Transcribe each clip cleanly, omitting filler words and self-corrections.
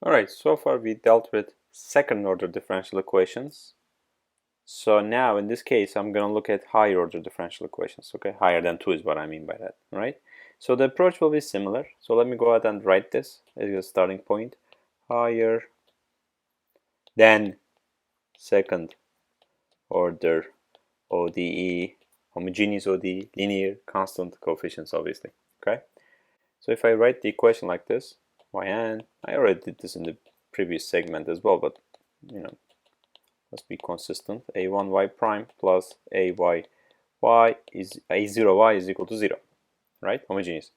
Alright, so far we dealt with second order differential equations. So now in this case I'm going to look at higher order differential equations. Okay, higher than 2 is what I mean by that. Alright, so the approach will be similar. So let me go ahead and write this as a starting point. Higher than second order ODE, homogeneous ODE, linear, constant coefficients obviously. Okay, so if I write the equation like this, yn, I already did this in the previous segment as well, but you know, let's be consistent. A1y prime plus ay y is a0y is equal to 0, right? Homogeneous.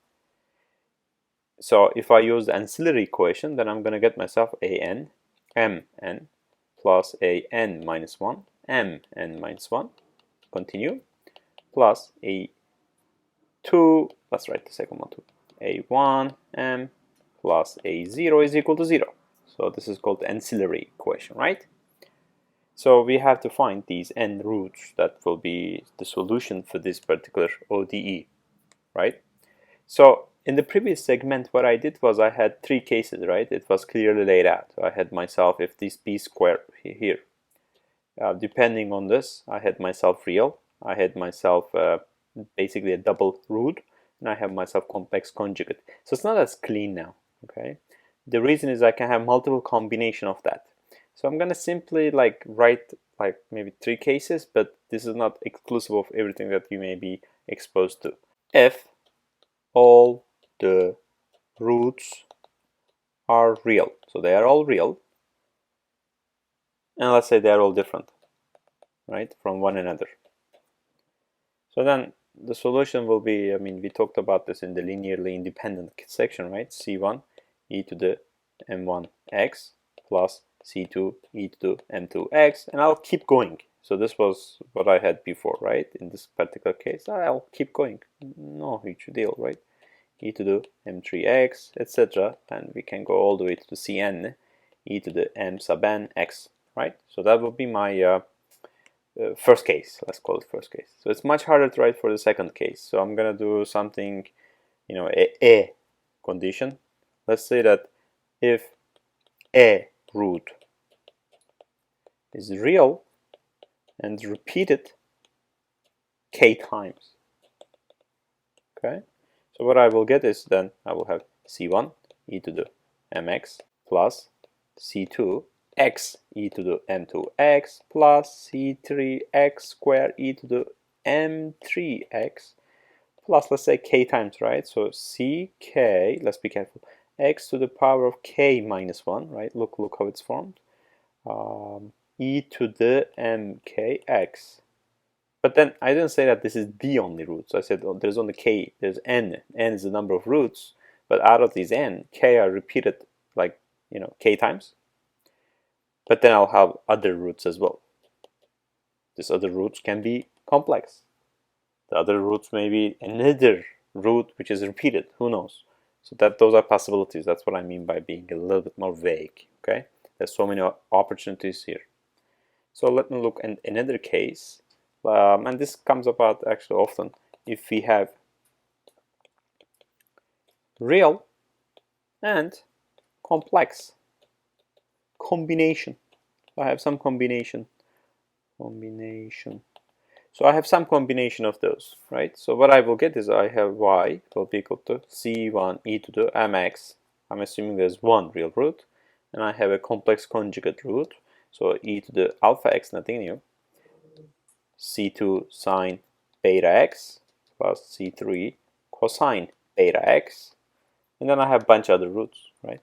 So if I use the ancillary equation, then I'm going to get myself an mn plus an minus 1 mn minus 1, continue, plus a2, let's write the second one too, a1 m plus a0 is equal to 0. So this is called the ancillary equation, right? So we have to find these n roots that will be the solution for this particular ODE, right? So in the previous segment, what I did was I had three cases, right? It was clearly laid out. So I had myself, if this b squared here, depending on this, I had myself real, I had myself basically a double root, and I have myself complex conjugate. So it's not as clean now, okay? The reason is I can have multiple combination of that. So I'm gonna simply write maybe three cases, but this is not exclusive of everything that you may be exposed to. If all the roots are real, so they are all real, and let's say they are all different, right, from one another. So then the solution will be, I mean, we talked about this in the linearly independent section, right? C1 e to the m1x plus C2 e to the m2x, and I'll keep going. So this was what I had before, right? In this particular case, I'll keep going. No huge deal, right? E to the m3x, etc. And we can go all the way to the Cn e to the m sub n x, right? So that will be my first case. Let's call it first case. So it's much harder to write for the second case. So I'm gonna do something, you know, a condition. Let's say that if a root is real and repeated k times. Okay, so what I will get is then I will have C1 e to the mx plus C2 x e to the m2x plus C3x square e to the m3x plus, let's say, k times, right? So ck, let's be careful, x to the power of k minus 1, right? Look how it's formed. E to the mkx. But then I didn't say that this is the only root. So I said, oh, there's only k, there's n. N is the number of roots, but out of these n, k are repeated like, you know, k times. But then I'll have other roots as well. These other roots can be complex. The other roots may be another root which is repeated. Who knows? So those are possibilities. That's what I mean by being a little bit more vague. Okay, there's so many opportunities here. So let me look at another case, and this comes about actually often if we have real and complex combination. I have some combination. So I have some combination of those, right? So what I will get is I have y will be equal to C1 e to the mx. I'm assuming there's one real root, and I have a complex conjugate root. So e to the alpha x, nothing new. C2 sine beta x plus C3 cosine beta x. And then I have a bunch of other roots, right?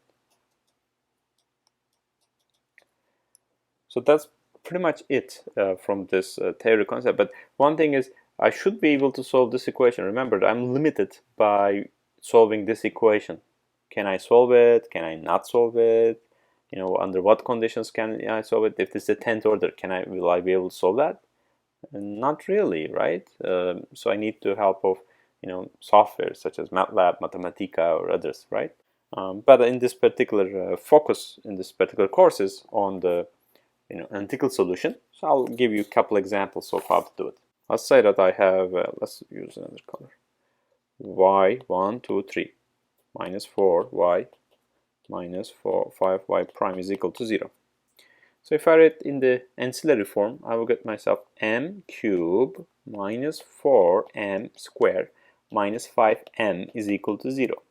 So that's pretty much it from this theory concept. But one thing is, I should be able to solve this equation. Remember, I'm limited by solving this equation. Can I solve it? Can I not solve it? You know, under what conditions can I solve it? If this is the 10th order, will I be able to solve that? Not really, right? So I need the help of, you know, software such as MATLAB, Mathematica, or others, right? But in this particular focus in this particular course is on the, you know, analytical solution. So I'll give you a couple examples of how to do it. Let's say that I have, let's use another color, y1, 2, 3, minus 4y minus 5y prime is equal to 0. So if I write in the ancillary form, I will get myself m cubed minus 4m squared minus 5m is equal to 0.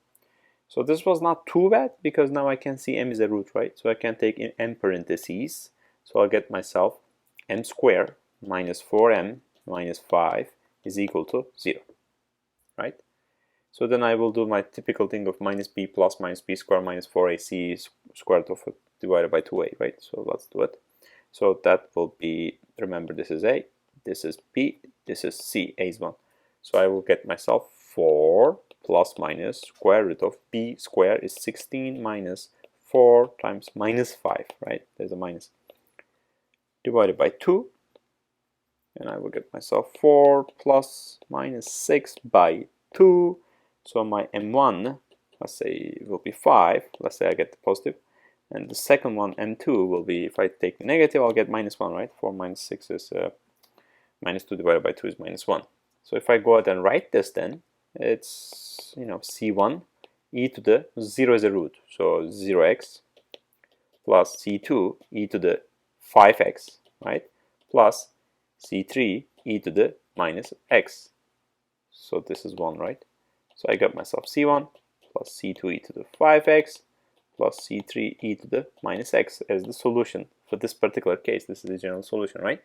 So this was not too bad because now I can see m is a root, right? So I can take in m parentheses. So I'll get myself m squared minus 4m minus 5 is equal to 0, right? So then I will do my typical thing of minus b plus minus b squared minus 4ac squared of it divided by 2a, right? So let's do it. So that will be, remember this is a, this is b, this is c, a is 1. So I will get myself 4 plus minus square root of b squared is 16 minus 4 times minus 5, right? There's a minus. Divided by 2. And I will get myself 4 plus minus 6 by 2. So my m1, let's say, will be 5. Let's say I get the positive. And the second one, m2, will be, if I take the negative, I'll get minus 1, right? 4 minus 6 is minus 2 divided by 2 is minus 1. So if I go ahead and write this, then it's, c1 e to the 0 is a root, so 0x plus c2 e to the 5x, right? Plus c3 e to the minus x. So this is 1, right? So I got myself c1 plus c2 e to the 5x plus c3 e to the minus x as the solution for this particular case. This is the general solution, right?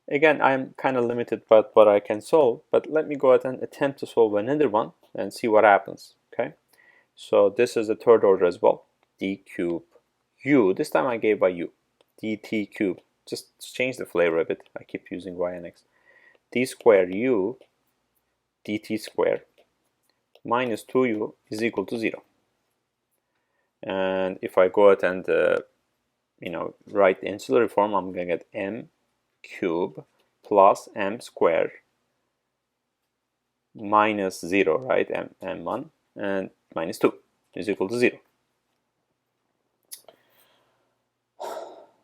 Again, I'm kind of limited by what I can solve, but let me go ahead and attempt to solve another one and see what happens, okay? So this is the third order as well. D cube u, this time I gave by u. dt cube, just change the flavor a bit. I keep using y and x. d square u dt square minus 2u is equal to 0. And if I go ahead and write the ancillary form, I'm going to get m cube plus m squared minus 0, right? m1 and minus 2 is equal to 0.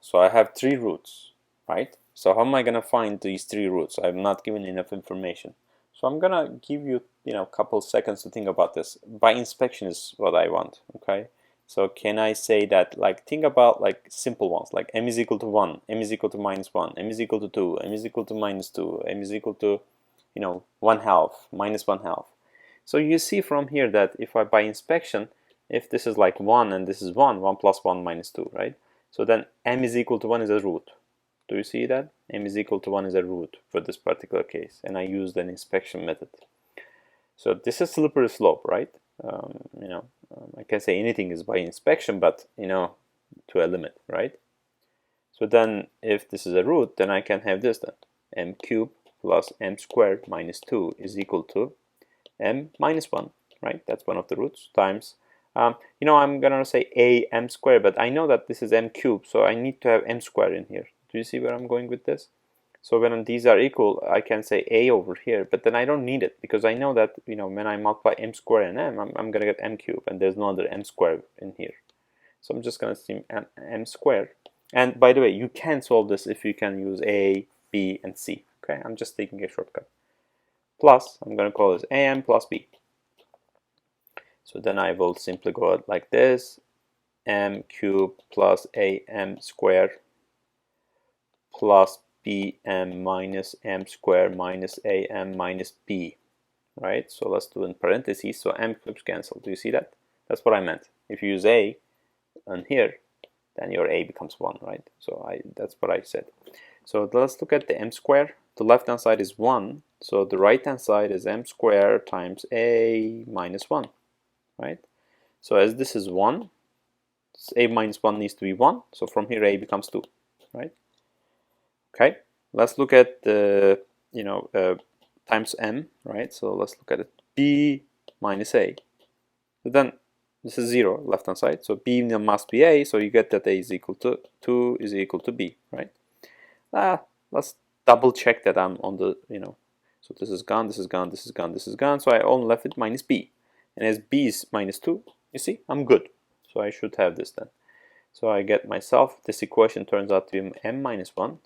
So I have 3 roots, right? So how am I going to find these 3 roots? I'm not given enough information. So I'm going to give you, a couple seconds to think about this. By inspection is what I want, okay? So can I say that, think about simple ones, like m is equal to 1, m is equal to minus 1, m is equal to 2, m is equal to minus 2, m is equal to, 1/2, minus 1/2. So you see from here that if I, by inspection, if this is like 1 and this is 1, 1 plus 1 minus 2, right? So then m is equal to 1 is a root. Do you see that? M is equal to 1 is a root for this particular case, and I used an inspection method. So this is slippery slope, right? I can say anything is by inspection, but to a limit, right? So then if this is a root, then I can have this then. M cubed plus m squared minus 2 is equal to m minus 1, right? That's one of the roots, times, I'm gonna say a m squared, but I know that this is m cubed, so I need to have m squared in here. Do you see where I'm going with this? So when these are equal, I can say a over here, but then I don't need it because I know that when I multiply m squared and m, I'm gonna get m cubed, and there's no other m squared in here. So I'm just gonna see m squared. And by the way, you can solve this if you can use a, b, and c. Okay, I'm just taking a shortcut. Plus, I'm gonna call this am plus b. So then I will simply go out like this: m cubed plus am squared plus bm minus m squared minus am minus b, right? So let's do in parentheses, so m cubes cancel. Do you see that? That's what I meant. If you use a on here, then your a becomes 1, right? So that's what I said. So let's look at the m squared. The left hand side is 1, so the right hand side is m squared times a minus 1, right? So as this is 1, a minus 1 needs to be 1, so from here a becomes 2, right? Okay, let's look at the, times m, right? So let's look at it, b minus a. So then this is 0, left hand side, so b must be a, so you get that a is equal to 2 is equal to b, right? Let's double check that I'm on the, so this is gone, this is gone, this is gone, this is gone, so I only left with minus b. And as b is minus 2, you see, I'm good. So I should have this then. So I get myself, this equation turns out to be m minus 1,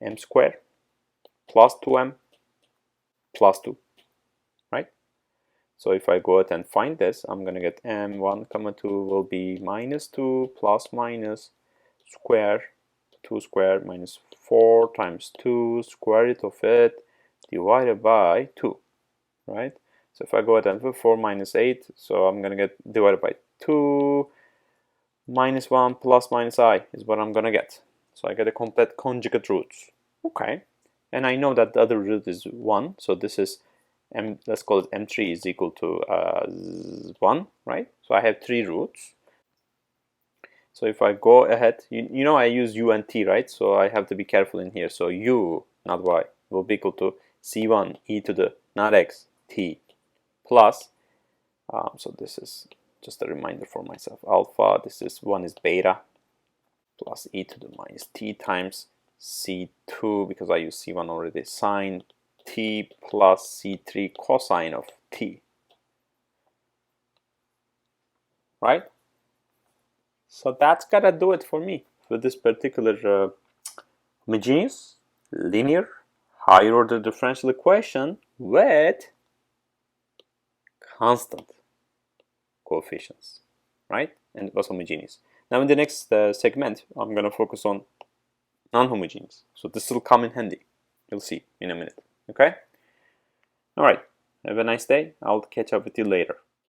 m squared, plus 2m, plus 2, right? So if I go ahead and find this, I'm going to get m1 comma 2 will be minus 2 plus minus square 2 square minus 4 times 2 square root of it divided by 2, right? So if I go ahead and put 4 minus 8, so I'm going to get divided by 2 minus 1 plus minus I is what I'm going to get. So I get a complete conjugate roots. Okay. And I know that the other root is 1, so this is let's call it m3 is equal to 1, right? So I have 3 roots. So if I go ahead, you know I use u and t, right? So I have to be careful in here. So u, not y, will be equal to c1 e to the not x t plus, so this is just a reminder for myself, alpha, this is 1 is beta, plus e to the minus t times c2, because I use c1 already, sine t plus c3 cosine of t, right? So that's gotta do it for me for this particular homogeneous linear higher order differential equation with constant coefficients, right? And it was homogeneous. Now in the next segment, I'm going to focus on non-homogeneous. So this will come in handy. You'll see in a minute. Okay? All right. Have a nice day. I'll catch up with you later.